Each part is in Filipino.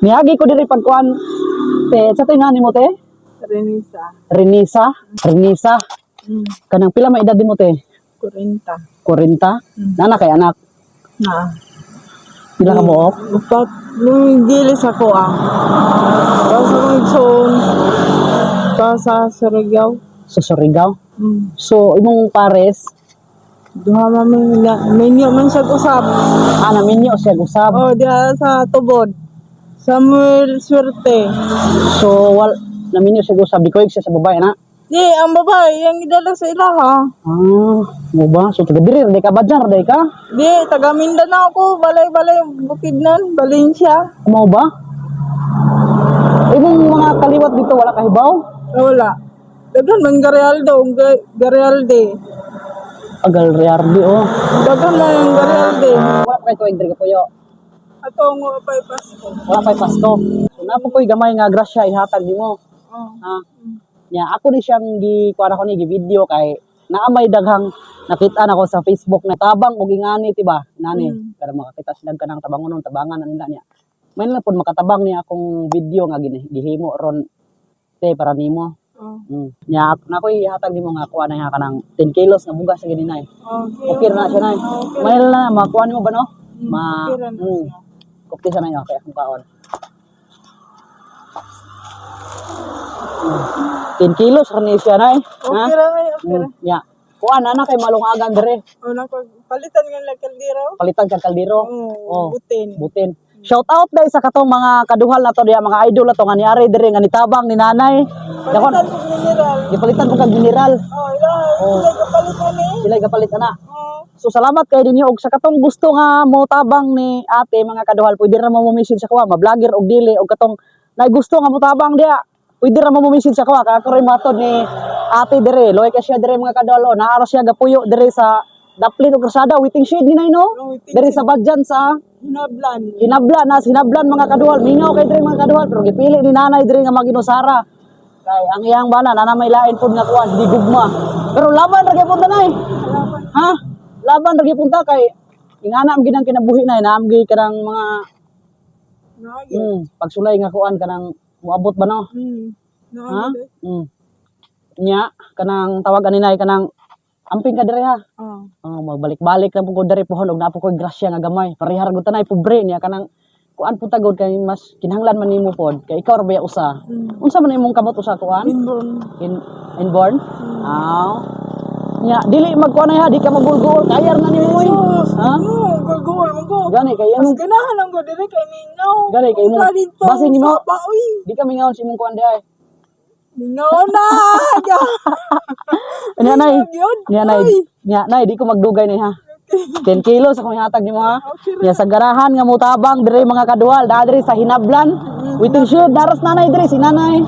Miyagi ko diri pagkuan. Te, sa tinga nimo te? Renisa. Renisa. Renisa. Kanang pila may edad nimo te? 40. 40. Nana kay anak. Na. Pila ka buok? Upat. Nung gilis ako Tapos ako nagsoon. Sa Surigao. Sa Surigao. Mm. So imong pares, Duha mami na. Menyo man siya usap. naminyo siya usab. Oh, diya sa tubod. Samuel Swerte. So naminyo siya usab di ko siya sa babae na. Di, ang babae, yung idala sa ilaha. Mo ba? So taga diri day ka badjar day ka? Di, taga Mindanao ko. Balay-balay, Bukidnon, Valencia. Mo ba? Imong mga kaliwat dito wala kahibaw? Wala. Dagan man Garialdo, Garialde. Agal Riardi oh. Dagan man yung Garialde. Wala pa kay tuig diri ka puyo. Ato ang upay Pasko. Wala pa pasto. Napo koy gamay nga grasya ihatag nimo. Oh. Ha. Nya ako ni siyang kuan ako ni video kay naamay daghang nakita na ko sa Facebook na tabang og ingani tiba nani para makakita sila kanang tabangon tabangan nila niya. May na pud makatabang niya akong video nga gihimo ron te para nimo. Oh. Nya na koy ihatag nimo nga kuan na kanang 10 kilos nga bugas sa gininay. Okay. Okay na siya nay. May na makuha nimo ba no? Okay ra na siya. Okay sa na yun, kaya akong kaon. 10 kilos rin siya na eh. Okay ra na, okay ra. Ya. Kuan na kay malungagan dire. O, palitan nga lang kaldero. Palitan kag kaldero. Oh, butin. Butin. Shout out dai sa katong mga kaduhal na to diya, mga idol na to nga niari dire nga nitabang ni nanay. Dakon, Palitan ko mineral. gipalitan ko kag general. Oh, sila kapalitan eh. Sila gapalit ana. Oh, So salamat kay dinyo og sa katong gusto nga mo tabang ni ate mga kaduhal, pwede ra mo message sa kuha, ma-vlogger og dili og katong nay gusto nga mo tabang diya. Pwede ra mo message sa kuha, ka ako rin matod ni ate dire, loy ka siya dire mga kaduhal, naara siya gapuyo dire sa Daplin og Rosada, waiting shed ni nay no. waiting Dire sa Badjan sa hinablan. hinablan mga kaduhal, mingaw kay dire mga kaduhal, pero gipili ni nanay dire nga maginusara. Kay ang iyang bana na may lain pud nga kuan, di gugma. Pero laban ra gyud nay. Ha? Laban ra gyud kay ingana am ginang kinabuhi nay, naamgi kanang mga pagsulay nga kuan kanang moabot ba no? Ha? Nya kanang tawag ani nay kanang amping ka dire ha. Magbalik-balik lang pud diri pohon og napo koy grasya nga gamay. Parehar gud tanay pobre niya kanang kuan pud tagod kay mas kinahanglan man nimo pod kay ikaw ra baya usa. Unsa man imong kamot usa kuan? Inborn. Inborn? Nya dili magkuan ha, di ka magulgol, kayar na nimo eh. Ha? Gulgul mo ko. Gani kay Mas imong ganahan lang ko dire kay mingaw. Gani kay imong basi nimo. Uy, Di ka mingaw si imong kuan di ay. mingaw na. Nya nay. Yun. Nya nay di ko magdugay ni ha. 10 kilos akong ihatag nimo ha. Okay ra. Nya sa garahan nga mutabang dire mga kaduhal, diri sa Hinablan. Waiting shed daras nanay dire si nanay.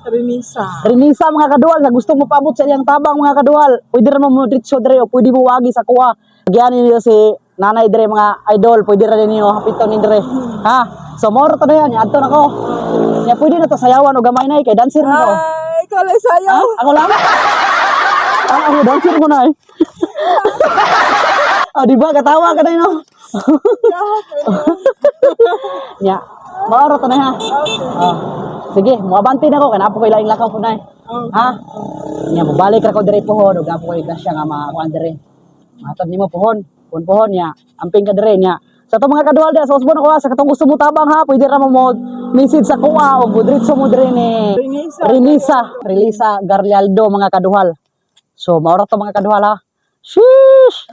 Renisa. Renisa mga kaduhal, sa gusto mo paabot sa iyang tabang mga kaduhal, pwede ra mo diretso dire o pwede mo wagi sa kuha. Giani niyo si nanay dire mga idol, pwede ra niyo hapiton ni dire. Ha? So moro to na yan, adto na ko. Nya pwede na to sayawan o gamay nay kay dancer na ko. Ay, ikaw lang sayo. Ha? Ako lang? Ako dancer ko na eh. Di ba katawa ka na no? Nya, moro to na ha. Sige, muabanti na ko kay napo koy laing lakaw po nay. Ha? Nya mabalik ra ko dire pohon ug napo koy grasya nga makuan dire. Matod nimo pohon, pohon nya, amping ka dire nya. Sa to mga kaduhal dia sa usbon ko sa katong gusto mo tabang ha, pwede ra mo message sa kuha o diretso mo dire ni Renisa Garlialdo mga kaduhal. So maura to mga kaduhal ha. Sheesh.